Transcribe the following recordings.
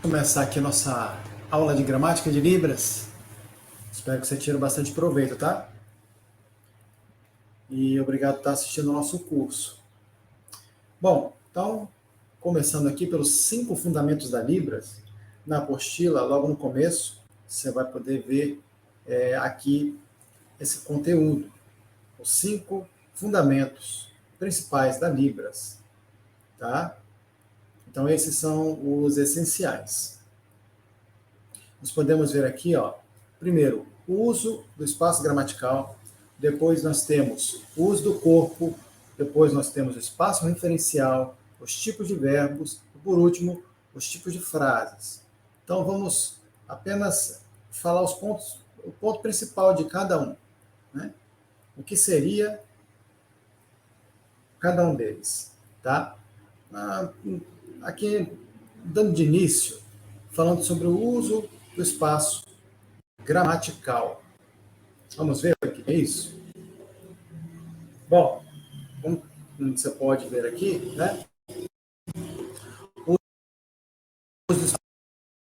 Começar aqui a nossa aula de gramática de Libras. Espero que você tire bastante proveito, tá? E obrigado por estar assistindo ao nosso curso. Bom, então, começando aqui pelos 5 fundamentos da Libras, na apostila, logo no começo, você vai poder ver aqui esse conteúdo. Os 5 fundamentos principais da Libras, tá? Então, esses são os essenciais. Nós podemos ver aqui, ó, primeiro, o uso do espaço gramatical, depois nós temos o uso do corpo, depois nós temos o espaço referencial, os tipos de verbos, e por último, os tipos de frases. Então, vamos apenas falar os pontos, o ponto principal de cada um, né? O que seria cada um deles, tá? Aqui, dando de início, falando sobre o uso do espaço gramatical. Vamos ver o que é isso? Bom, como você pode ver aqui, né? O uso do espaço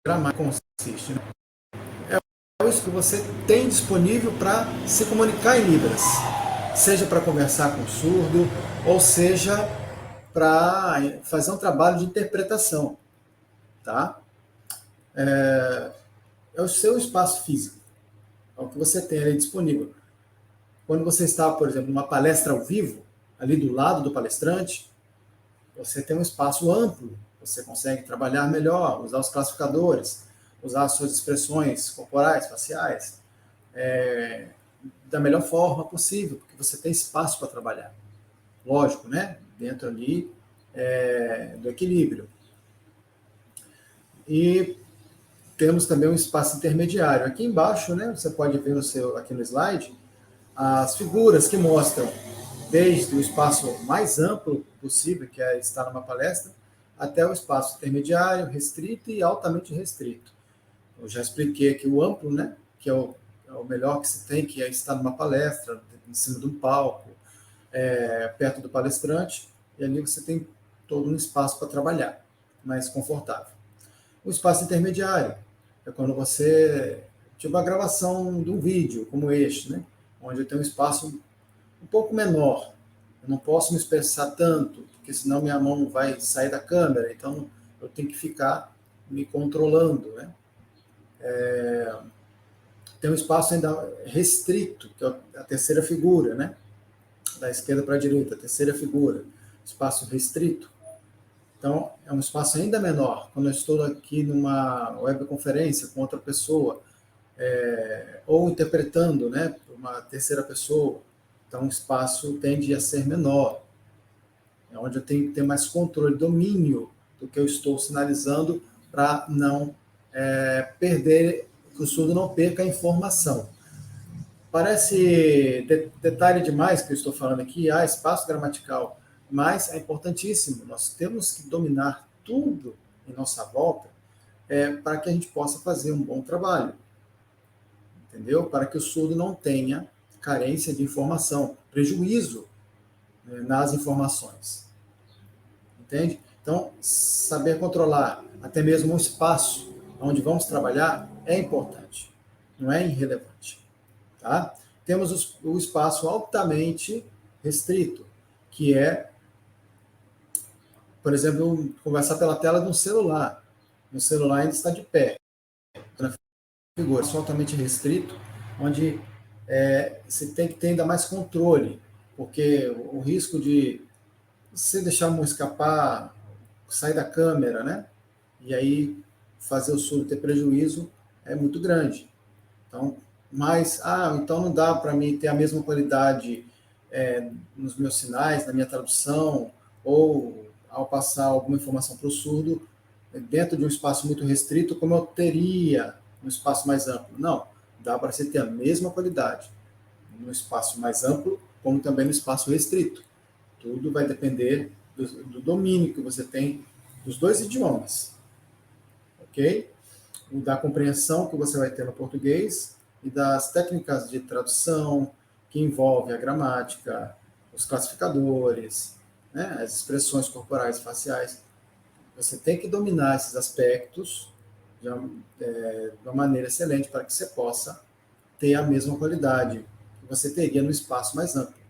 gramatical consiste, né? É isso que você tem disponível para se comunicar em Libras, seja para conversar com o surdo, ou seja para fazer um trabalho de interpretação, tá? É o seu espaço físico, é o que você tem ali disponível. Quando você está, por exemplo, numa palestra ao vivo, ali do lado do palestrante, você tem um espaço amplo, você consegue trabalhar melhor, usar os classificadores, usar as suas expressões corporais, faciais, da melhor forma possível, porque você tem espaço para trabalhar. Lógico, né? Dentro ali do equilíbrio. E temos também um espaço intermediário. Aqui embaixo, né, você pode ver aqui no slide, as figuras que mostram desde o espaço mais amplo possível, que é estar numa palestra, até o espaço intermediário, restrito e altamente restrito. Eu já expliquei aqui o amplo, né, que é o melhor que se tem, que é estar numa palestra, em cima de um palco, perto do palestrante, e ali você tem todo um espaço para trabalhar, mais confortável. O espaço intermediário é quando você tiver uma gravação de um vídeo, como este, né, onde eu tenho um espaço um pouco menor. Eu não posso me expressar tanto, porque senão minha mão vai sair da câmera, então eu tenho que ficar me controlando, né? Tem um espaço ainda restrito, que é a terceira figura, né? Da esquerda para a direita, a terceira figura, espaço restrito. Então, é um espaço ainda menor. Quando eu estou aqui numa webconferência com outra pessoa, ou interpretando, né, uma terceira pessoa, então o espaço tende a ser menor. É onde eu tenho que ter mais controle, domínio do que eu estou sinalizando para não perder, que o surdo não perca a informação. Parece detalhe demais que eu estou falando aqui, espaço gramatical, mas é importantíssimo. Nós temos que dominar tudo em nossa volta para que a gente possa fazer um bom trabalho, entendeu? Para que o surdo não tenha carência de informação, prejuízo nas informações. Entende? Então, saber controlar até mesmo o espaço onde vamos trabalhar é importante, não é irrelevante. Tá? Temos o espaço altamente restrito, que é, por exemplo, conversar pela tela de um celular. O celular ainda está de pé, na figura, é altamente restrito, onde você tem que ter ainda mais controle, porque o risco de você deixar a mão escapar, sair da câmera, né? E aí fazer o surdo ter prejuízo é muito grande. Então, então não dá para mim ter a mesma qualidade nos meus sinais, na minha tradução, ou ao passar alguma informação para o surdo, dentro de um espaço muito restrito, como eu teria um espaço mais amplo. Não, dá para você ter a mesma qualidade no espaço mais amplo, como também no espaço restrito. Tudo vai depender do domínio que você tem dos dois idiomas, ok? Da compreensão que você vai ter no português e das técnicas de tradução que envolve a gramática, os classificadores, né, as expressões corporais e faciais. Você tem que dominar esses aspectos de uma maneira excelente para que você possa ter a mesma qualidade que você teria no espaço mais amplo.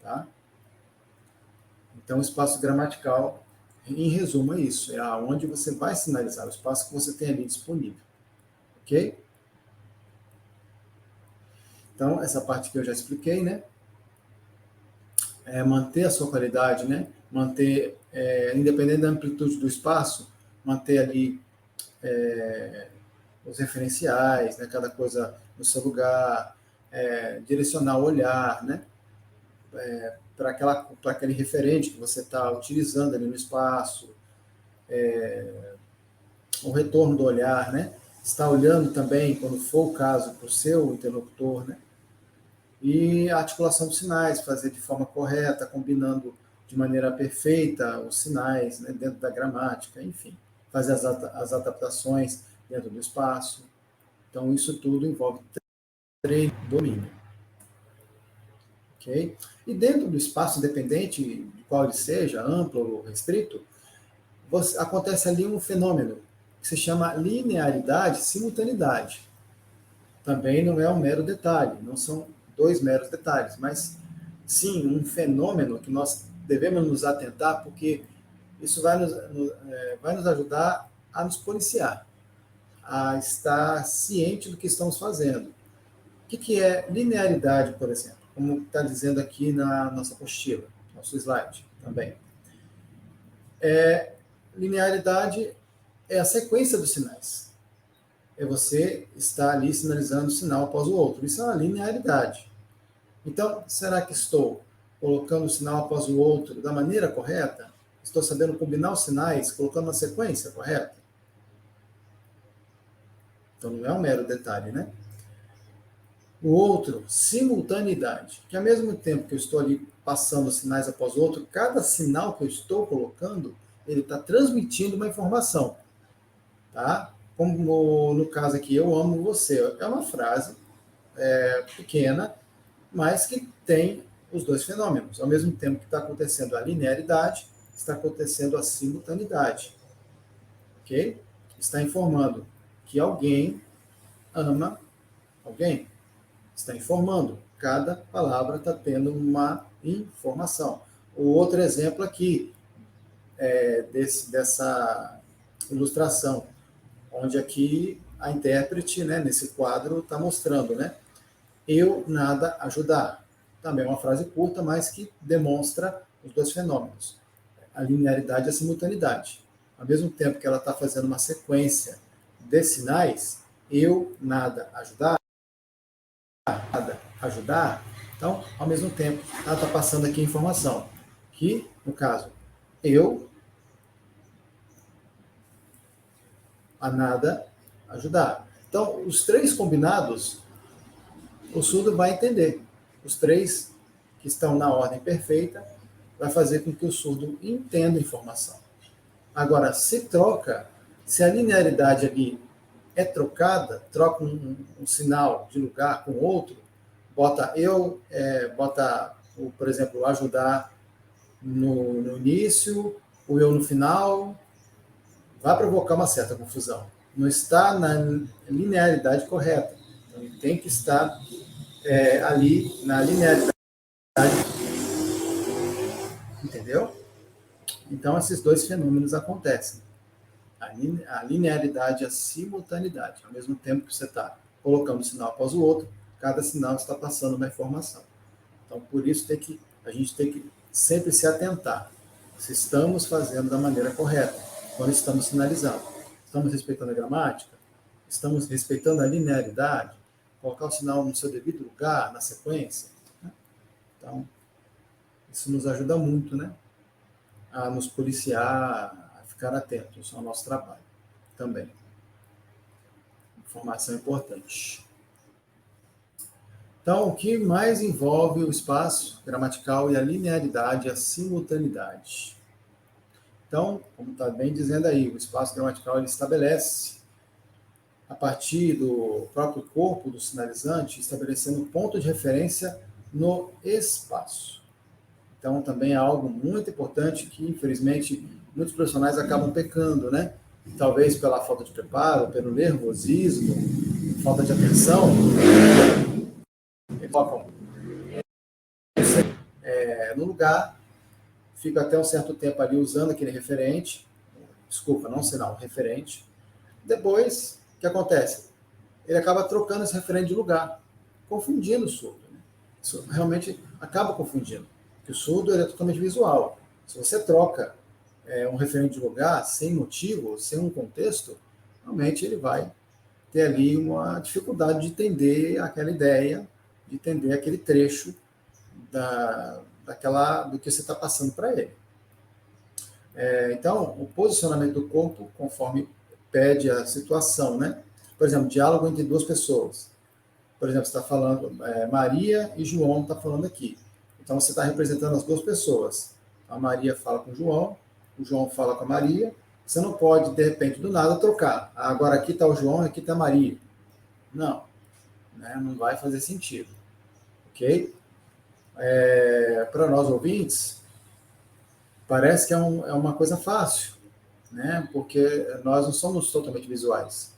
Tá? Então, o espaço gramatical, em resumo, é isso. É aonde você vai sinalizar, o espaço que você tem ali disponível. Ok? Então, essa parte que eu já expliquei, né? É manter a sua qualidade, né? Manter, independente da amplitude do espaço, manter ali os referenciais, né? Cada coisa no seu lugar, direcionar o olhar, né? Para aquele referente que você está utilizando ali no espaço, o retorno do olhar, né? Está olhando também, quando for o caso, para o seu interlocutor, né? E a articulação dos sinais, fazer de forma correta, combinando de maneira perfeita os sinais, né? Dentro da gramática, enfim, fazer as adaptações dentro do espaço. Então, isso tudo envolve treino, domínio. Ok? E dentro do espaço, independente de qual ele seja, amplo ou restrito, acontece ali um fenômeno que se chama linearidade, simultaneidade. Também não é um mero detalhe, não são dois meros detalhes, mas sim um fenômeno que nós devemos nos atentar, porque isso vai nos ajudar a nos policiar, a estar ciente do que estamos fazendo. O que é linearidade, por exemplo? Como está dizendo aqui na nossa apostila, nosso slide também. Linearidade é a sequência dos sinais. É você estar ali sinalizando um sinal após o outro. Isso é uma linearidade. Então, será que estou colocando um sinal após o outro da maneira correta? Estou sabendo combinar os sinais, colocando uma sequência correta? Então, não é um mero detalhe, né? O outro, simultaneidade, que ao mesmo tempo que eu estou ali passando sinais após o outro, cada sinal que eu estou colocando, ele está transmitindo uma informação, tá? Como no caso aqui, eu amo você. É uma frase pequena, mas que tem os dois fenômenos. Ao mesmo tempo que está acontecendo a linearidade, está acontecendo a simultaneidade. Ok? Está informando que alguém ama alguém. Está informando. Cada palavra está tendo uma informação. O outro exemplo aqui dessa ilustração, onde aqui a intérprete, né, nesse quadro, está mostrando, né? Eu nada ajudar. Também é uma frase curta, mas que demonstra os dois fenômenos, a linearidade e a simultaneidade. Ao mesmo tempo que ela está fazendo uma sequência de sinais, eu nada ajudar, nada ajudar, então, ao mesmo tempo, ela está passando aqui a informação, que, no caso, eu a nada ajudar. Então, os três combinados, o surdo vai entender. Os três que estão na ordem perfeita vai fazer com que o surdo entenda a informação. Agora, se a linearidade ali é trocada, troca um sinal de lugar com outro, bota por exemplo, ajudar no início, o eu no final, vai provocar uma certa confusão. Não está na linearidade correta. Então, ele tem que estar ali na linearidade. Entendeu? Então, esses dois fenômenos acontecem. A linearidade e a simultaneidade. Ao mesmo tempo que você está colocando um sinal após o outro, cada sinal está passando uma informação. Então, por isso a gente tem que sempre se atentar se estamos fazendo da maneira correta, quando estamos sinalizando. Estamos respeitando a gramática? Estamos respeitando a linearidade? Colocar o sinal no seu devido lugar, na sequência? Né? Então, isso nos ajuda muito, né? A nos policiar, a ficar atentos ao nosso trabalho também. Informação importante. Então, o que mais envolve o espaço gramatical e a linearidade e a simultaneidade? Então, como está bem dizendo aí, o espaço gramatical ele estabelece, a partir do próprio corpo do sinalizante, estabelecendo um ponto de referência no espaço. Então, também é algo muito importante que, infelizmente, muitos profissionais acabam pecando, né? talvez pela falta de preparo, pelo nervosismo, falta de atenção, eles colocam no lugar, fica até um certo tempo ali usando aquele referente, desculpa, não sinal, referente. Depois, o que acontece? Ele acaba trocando esse referente de lugar, confundindo o surdo. Né? Isso realmente acaba confundindo, porque o surdo ele é totalmente visual. Se você troca um referente de lugar sem motivo, sem um contexto, realmente ele vai ter ali uma dificuldade de entender aquela ideia, de entender aquele trecho do que você está passando para ele. Então, o posicionamento do corpo, conforme pede a situação, né? Por exemplo, diálogo entre duas pessoas. Por exemplo, você está falando, Maria e João está falando aqui. Então, você está representando as duas pessoas. A Maria fala com o João fala com a Maria. Você não pode, de repente, do nada, trocar. Agora aqui está o João e aqui está a Maria. Não, né? Não vai fazer sentido. Ok? Para nós ouvintes, parece que é uma coisa fácil, né? Porque nós não somos totalmente visuais,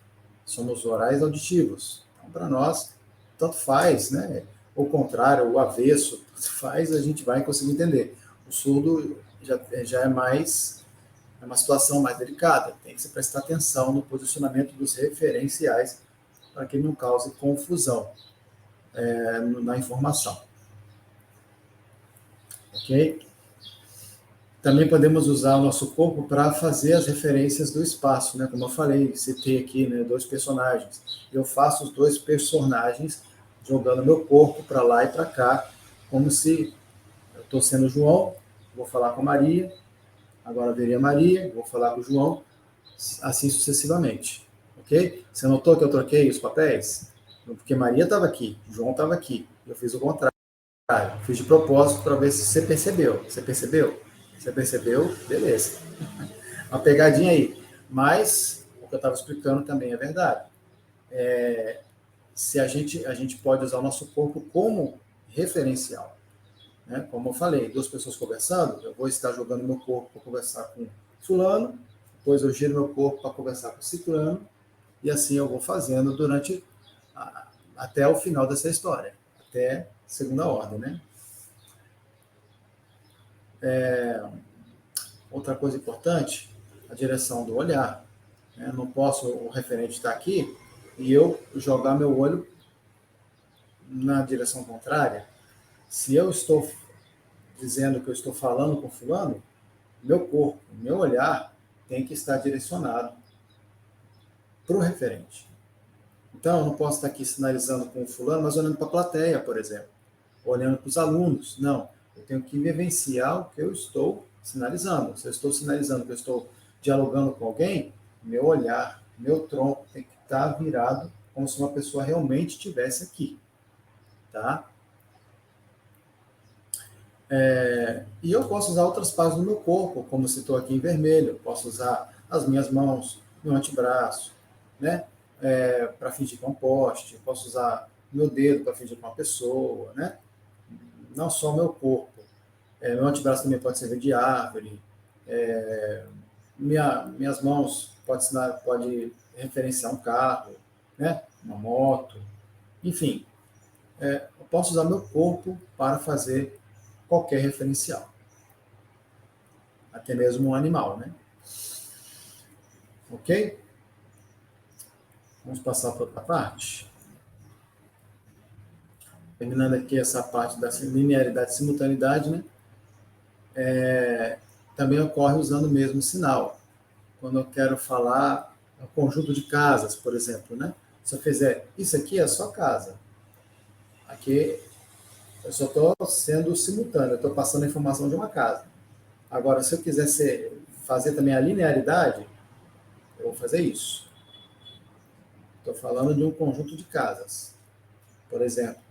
somos orais auditivos. Então, para nós, tanto faz, né? O contrário, o avesso, tanto faz, a gente vai conseguir entender. O surdo já é uma situação mais delicada, tem que se prestar atenção no posicionamento dos referenciais para que não cause confusão na informação. Ok? Também podemos usar o nosso corpo para fazer as referências do espaço, né? Como eu falei, citei aqui, né, 2 personagens. Eu faço os 2 personagens jogando meu corpo para lá e para cá, como se eu estou sendo João, vou falar com a Maria, agora veria Maria, vou falar com o João, assim sucessivamente. Ok? Você notou que eu troquei os papéis? Porque Maria estava aqui, João estava aqui. Eu fiz o contrário. Fiz de propósito para ver se você percebeu. Você percebeu? Você percebeu? Beleza. Uma pegadinha aí. Mas o que eu estava explicando também é verdade. Se a gente pode usar o nosso corpo como referencial. Né? Como eu falei, 2 pessoas conversando, eu vou estar jogando meu corpo para conversar com fulano, depois eu giro meu corpo para conversar com ciclano, e assim eu vou fazendo até o final dessa história, até segunda ordem, né? Outra coisa importante, a direção do olhar. Né? Não posso o referente estar aqui e eu jogar meu olho na direção contrária. Se eu estou dizendo que eu estou falando com fulano, meu corpo, meu olhar tem que estar direcionado para o referente. Então, eu não posso estar aqui sinalizando com o fulano, mas olhando para a plateia, por exemplo, olhando para os alunos. Não, eu tenho que vivenciar o que eu estou sinalizando. Se eu estou sinalizando que eu estou dialogando com alguém, meu olhar, meu tronco tem que estar virado como se uma pessoa realmente estivesse aqui, tá? E eu posso usar outras partes do meu corpo, como se estou aqui em vermelho, eu posso usar as minhas mãos, meu antebraço, né? Para fingir que é um poste, eu posso usar meu dedo para fingir que é uma pessoa, né? Não só o meu corpo. Meu antebraço também pode servir de árvore. Minhas mãos pode referenciar um carro, né? Uma moto, enfim. Eu posso usar meu corpo para fazer qualquer referencial, até mesmo um animal, né? Ok? Vamos passar para outra parte. Terminando aqui essa parte da linearidade e simultaneidade, né? Também ocorre usando o mesmo sinal. Quando eu quero falar um conjunto de casas, por exemplo, né? Se eu fizer, isso aqui é a sua casa. Aqui eu só estou sendo simultâneo, eu estou passando a informação de uma casa. Agora, se eu quiser fazer também a linearidade, eu vou fazer isso. Estou falando de um conjunto de casas, por exemplo,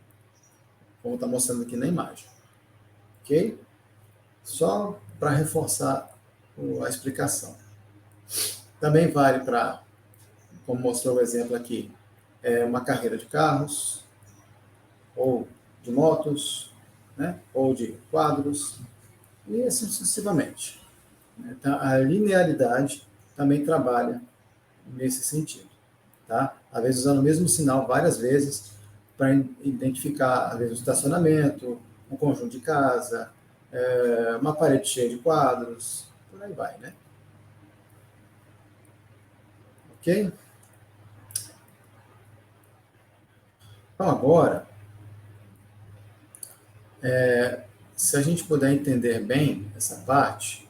como está mostrando aqui na imagem. Ok? Só para reforçar a explicação. Também vale para, como mostrou o exemplo aqui, uma carreira de carros, ou de motos, né? Ou de quadros, e assim sucessivamente. Então, a linearidade também trabalha nesse sentido, tá? Às vezes usando o mesmo sinal várias vezes para identificar, às vezes, um estacionamento, um conjunto de casa, uma parede cheia de quadros, por aí vai, né? Ok? Então, agora, se a gente puder entender bem essa parte,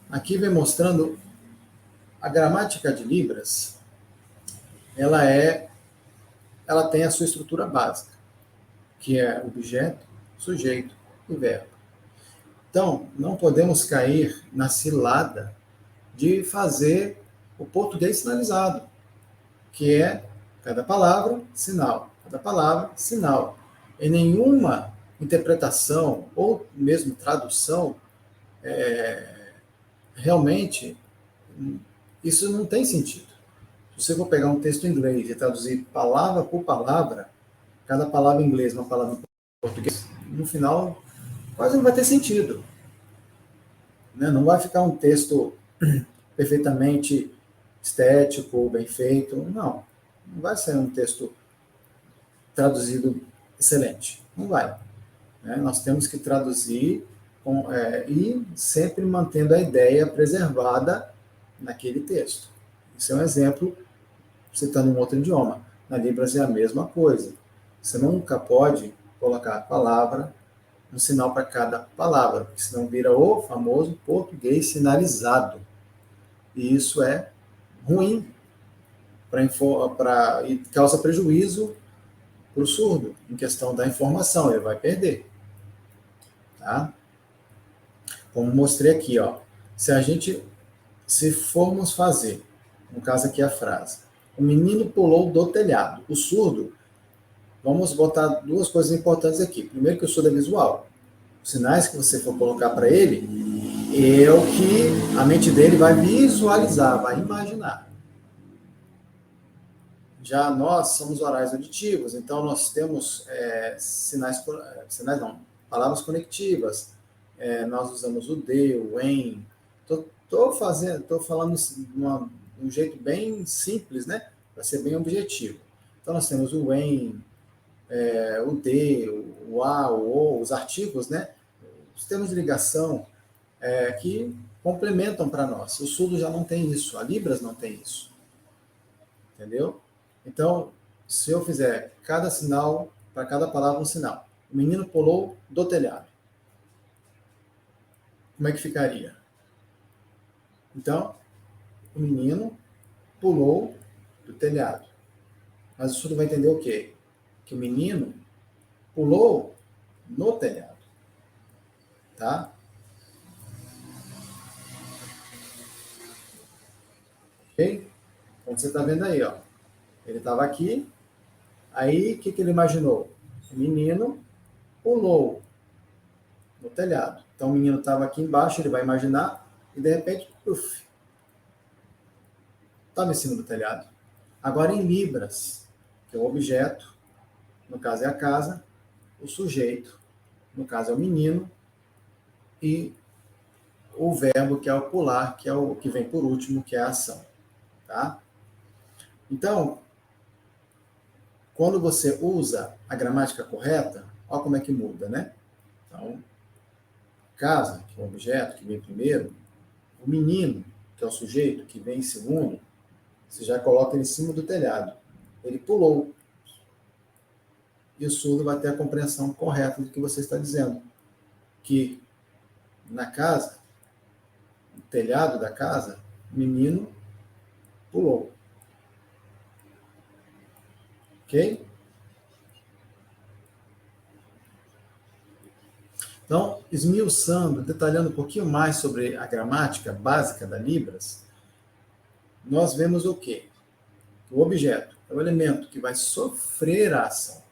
aqui vem mostrando a gramática de Libras, ela tem a sua estrutura básica, que é objeto, sujeito e verbo. Então, não podemos cair na cilada de fazer o português sinalizado, que é cada palavra, sinal, cada palavra, sinal. Em nenhuma interpretação ou mesmo tradução, realmente, isso não tem sentido. Se você for pegar um texto em inglês e traduzir palavra por palavra, cada palavra em inglês, uma palavra em português, no final, quase não vai ter sentido. Né? Não vai ficar um texto perfeitamente estético, bem feito. Não. Não vai ser um texto traduzido excelente. Não vai. Né? Nós temos que traduzir e sempre mantendo a ideia preservada naquele texto. Isso é um exemplo, citando um outro idioma. Na Libras é a mesma coisa. Você nunca pode colocar a palavra, um sinal para cada palavra, porque senão vira o famoso português sinalizado. E isso é ruim e causa prejuízo para o surdo em questão da informação, ele vai perder. Tá? Como mostrei aqui, ó, se formos fazer, no caso aqui a frase, o menino pulou do telhado. O surdo, vamos botar duas coisas importantes aqui. Primeiro que o surdo é visual. Os sinais que você for colocar para ele é o que a mente dele vai visualizar, vai imaginar. Já nós somos orais auditivos, então nós temos palavras conectivas. Nós usamos o de, o em. Estou falando de um jeito bem simples, né? Para ser bem objetivo. Então nós temos o em, o de, o a, o, os artigos, né? Os termos de ligação que complementam para nós. O surdo já não tem isso, a Libras não tem isso. Entendeu? Então, se eu fizer cada sinal, para cada palavra um sinal. O menino pulou do telhado. Como é que ficaria? Então, o menino pulou do telhado. Mas o surdo vai entender o quê? Que o menino pulou no telhado. Tá? Ok? Como você está vendo aí, ó. Ele estava aqui, aí o que ele imaginou? O menino pulou no telhado. Então o menino estava aqui embaixo, ele vai imaginar, e de repente, estava em cima do telhado. Agora em Libras, que é o objeto, no caso é a casa, o sujeito, no caso é o menino, e o verbo, que é o pular, que é o que vem por último, que é a ação. Tá? Então, quando você usa a gramática correta, olha como é que muda, né? Então, casa, que é o objeto, que vem primeiro, o menino, que é o sujeito, que vem em segundo, você já coloca ele em cima do telhado. Ele pulou. E o surdo vai ter a compreensão correta do que você está dizendo. Que na casa, no telhado da casa, o menino pulou. Ok? Então, esmiuçando, detalhando um pouquinho mais sobre a gramática básica da Libras, nós vemos o quê? O objeto é o elemento que vai sofrer a ação.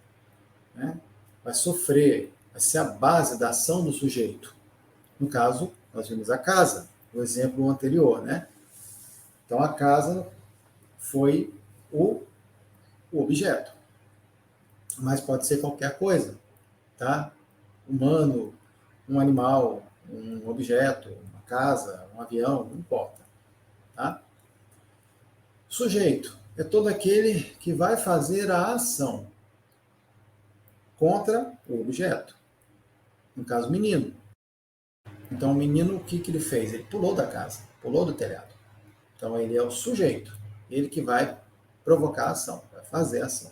Né? Vai sofrer, vai ser a base da ação do sujeito. No caso, nós vimos a casa, o exemplo anterior, né? Então, a casa foi o objeto. Mas pode ser qualquer coisa, tá? Humano, um animal, um objeto, uma casa, um avião, não importa. Tá? Sujeito é todo aquele que vai fazer a ação contra o objeto. No caso, menino. Então, o menino, o que, que ele fez? Ele pulou da casa, pulou do telhado. Então, ele é o sujeito, ele que vai provocar a ação, vai fazer a ação.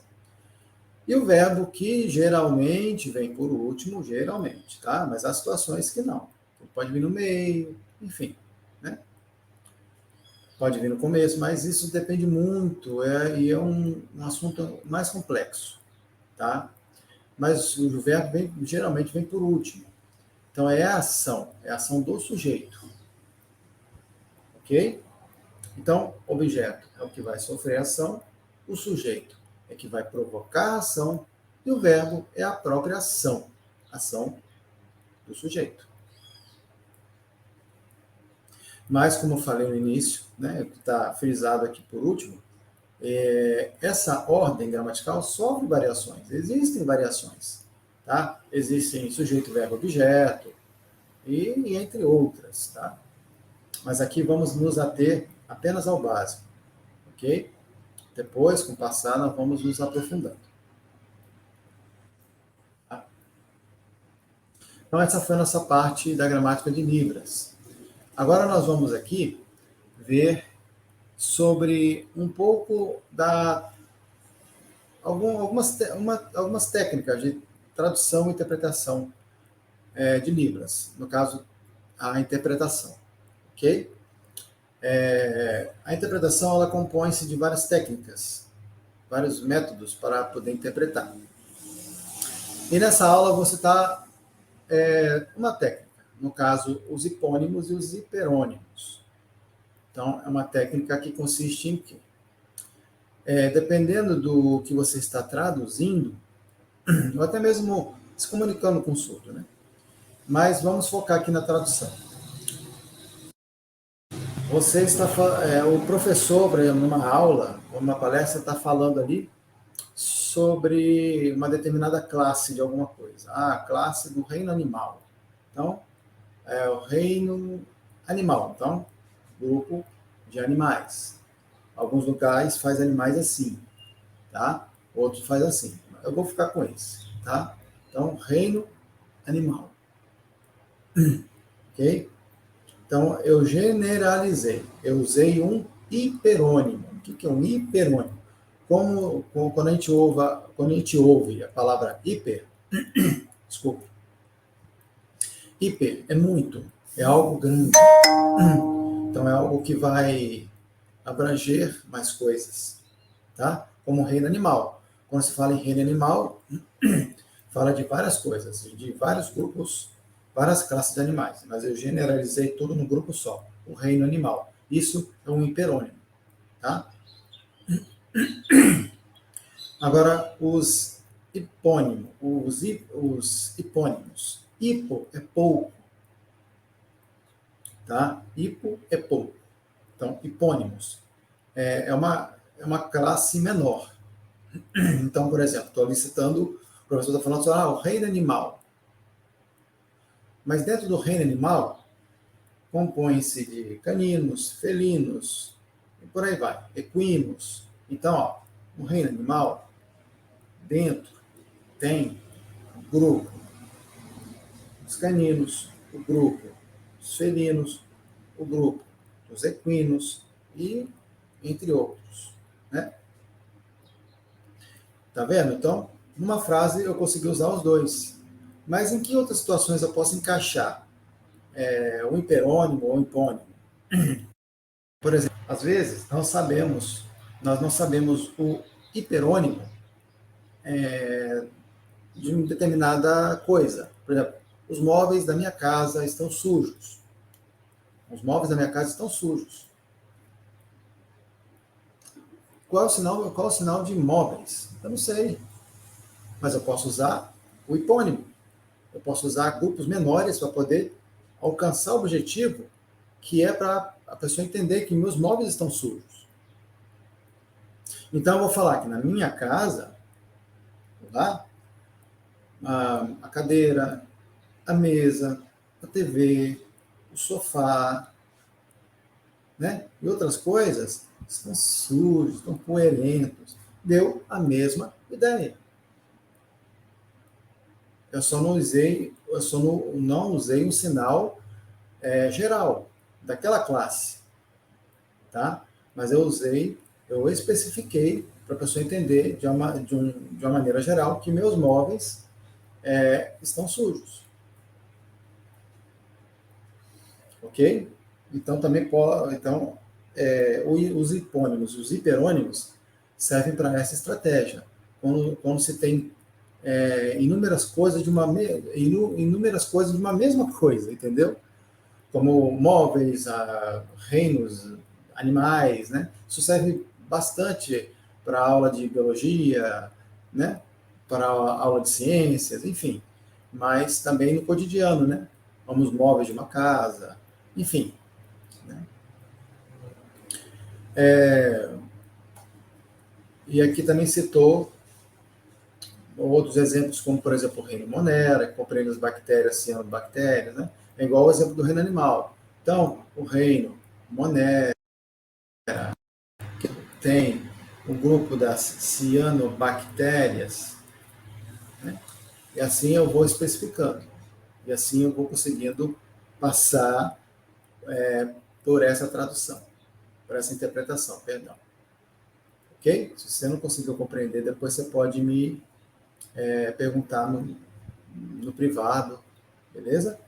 E o verbo que geralmente vem por último, geralmente, tá? Mas há situações que não. Ele pode vir no meio, enfim, né? Pode vir no começo, mas isso depende muito, e é um assunto mais complexo, tá? Mas o verbo geralmente vem por último. Então, é a ação do sujeito, ok? Então, objeto é o que vai sofrer a ação, o sujeito é que vai provocar a ação, e o verbo é a própria ação do sujeito. Mas, como eu falei no início, né, que está frisado aqui por último, essa ordem gramatical sofre variações, existem variações, tá? Existem sujeito, verbo, objeto, e entre outras, tá? Mas aqui vamos nos ater apenas ao básico, ok? Depois, com o passar, nós vamos nos aprofundando. Tá? Então, essa foi a nossa parte da gramática de Libras. Agora nós vamos aqui ver sobre um pouco da algumas técnicas de tradução e interpretação de Libras, no caso, a interpretação, ok? A interpretação, ela compõe-se de várias técnicas, vários métodos para poder interpretar. E nessa aula você está uma técnica, no caso, os hipônimos e os hiperônimos. Então, é uma técnica que consiste em quê? Dependendo do que você está traduzindo, ou até mesmo se comunicando com o surdo, né? Mas vamos focar aqui na tradução. Você está, o professor, por exemplo, numa aula, numa palestra, está falando ali sobre uma determinada classe de alguma coisa. A classe do reino animal. Então, é o reino animal. Então, grupo de animais. Alguns lugares faz animais assim, tá? Outros faz assim. Eu vou ficar com esse, tá? Então, reino animal. Ok? Então, eu generalizei. Eu usei um hiperônimo. O que é um hiperônimo? Quando a gente ouve a palavra hiper, desculpe, hiper é muito, é algo grande. Então, é algo que vai abranger mais coisas, tá? Como reino animal. Quando se fala em reino animal, fala de várias coisas, de vários grupos, várias classes de animais, mas eu generalizei tudo num grupo só, o reino animal. Isso é um hiperônimo, tá? Agora, os hipônimos. Hipo é pouco, tá? Hipo é pouco. Então, hipônimos é uma classe menor. Então, por exemplo, estou licitando, o professor está falando sobre o reino animal. Mas dentro do reino animal, compõe-se de caninos, felinos, e por aí vai, equinos. Então, no reino animal, dentro tem o grupo dos caninos, o grupo dos felinos, o grupo dos equinos e entre outros, né? Tá vendo? Então, numa frase eu consegui usar os dois. Mas em que outras situações eu posso encaixar o hiperônimo ou o hipônimo? Por exemplo, às vezes nós não sabemos o hiperônimo de uma determinada coisa. Por exemplo, os móveis da minha casa estão sujos. Os móveis da minha casa estão sujos. Qual é o sinal de móveis? Eu não sei. Mas eu posso usar o hipônimo. Eu posso usar grupos menores para poder alcançar o objetivo, que é para a pessoa entender que meus móveis estão sujos. Então, eu vou falar que na minha casa, tá? A cadeira, a mesa, a TV, o sofá, né? E outras coisas estão sujos, estão poeirentos. Deu a mesma ideia. Eu só não usei um sinal geral daquela classe, tá? Mas eu especifiquei para a pessoa entender de uma maneira geral que meus móveis estão sujos, ok? Então também pode, então os hipônimos, os hiperônimos servem para essa estratégia. Quando se tem inúmeras coisas de uma mesma coisa, entendeu? Como móveis, reinos, animais, né? Isso serve bastante para aula de biologia, né? Para aula de ciências, enfim. Mas também no cotidiano, né? Como os móveis de uma casa, enfim. Né? E aqui também citou outros exemplos, como, por exemplo, o reino Monera, que compreende as bactérias, cianobactérias, né? É igual ao exemplo do reino animal. Então, o reino Monera tem o grupo das cianobactérias, né? E assim eu vou especificando. E assim eu vou conseguindo passar por essa tradução, por essa interpretação, perdão. Ok? Se você não conseguiu compreender, depois você pode me perguntar no privado, beleza?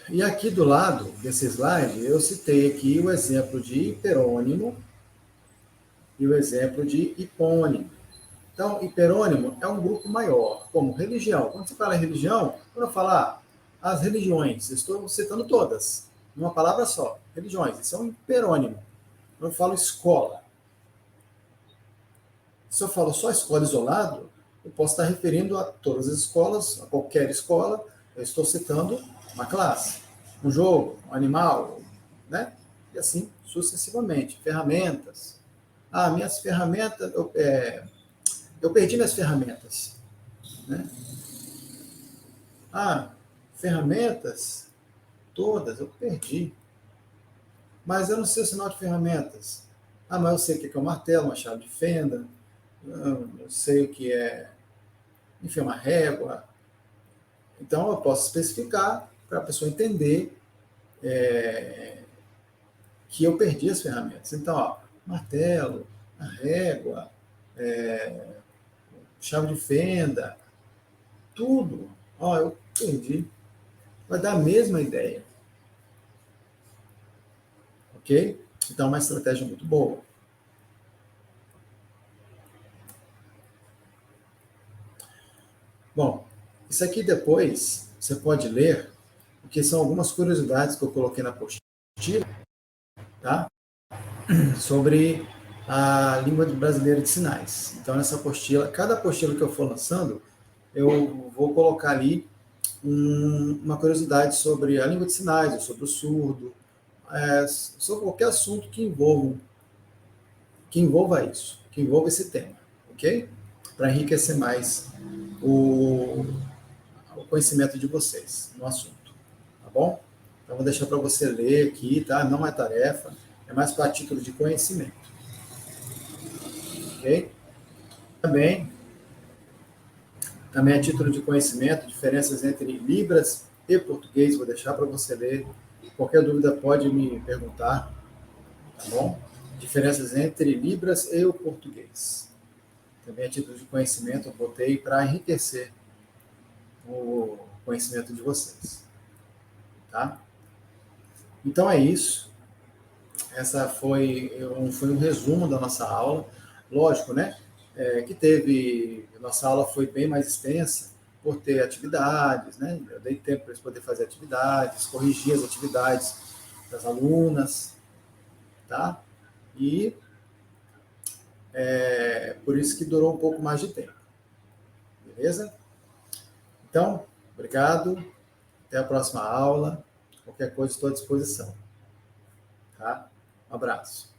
E aqui do lado desse slide, eu citei aqui o exemplo de hiperônimo e o exemplo de hipônimo. Então, hiperônimo é um grupo maior, como religião. Quando você fala em religião, quando eu falar as religiões, estou citando todas, numa palavra só, religiões, isso é um hiperônimo. Quando eu falo escola, se eu falo só escola isolado, eu posso estar referindo a todas as escolas, a qualquer escola, eu estou citando uma classe, um jogo, um animal, né? E assim sucessivamente. Ferramentas. Ah, minhas ferramentas, eu perdi minhas ferramentas. Né? Ah, ferramentas, todas, eu perdi. Mas eu não sei o sinal de ferramentas. Ah, mas eu sei o que é um martelo, uma chave de fenda, eu sei o que é, enfim, uma régua. Então, eu posso especificar para a pessoa entender que eu perdi as ferramentas. Então, ó, martelo, a régua, chave de fenda, tudo, ó, eu perdi. Vai dar a mesma ideia, ok? Então, é uma estratégia muito boa. Bom, isso aqui depois você pode ler, porque são algumas curiosidades que eu coloquei na apostila, tá? Sobre a língua brasileira de sinais. Então, nessa apostila, cada apostila que eu for lançando, eu vou colocar ali uma curiosidade sobre a língua de sinais, ou sobre o surdo, sobre qualquer assunto que envolva isso, que envolva esse tema, ok? Para enriquecer mais o, o conhecimento de vocês no assunto, tá bom? Então, vou deixar para você ler aqui, tá? Não é tarefa, é mais para título de conhecimento, ok? Também, também a título de conhecimento, diferenças entre Libras e português, vou deixar para você ler. Qualquer dúvida pode me perguntar, tá bom? Diferenças entre Libras e o português. Também a título de conhecimento, eu botei para enriquecer o conhecimento de vocês, tá? Então é isso. Essa foi um resumo da nossa aula. Lógico, né? Que teve. Nossa aula foi bem mais extensa por ter atividades, né? Eu dei tempo para eles poderem fazer atividades, corrigir as atividades das alunas, tá? E por isso que durou um pouco mais de tempo. Beleza? Então, obrigado. Até a próxima aula. Qualquer coisa, estou à disposição. Tá? Um abraço.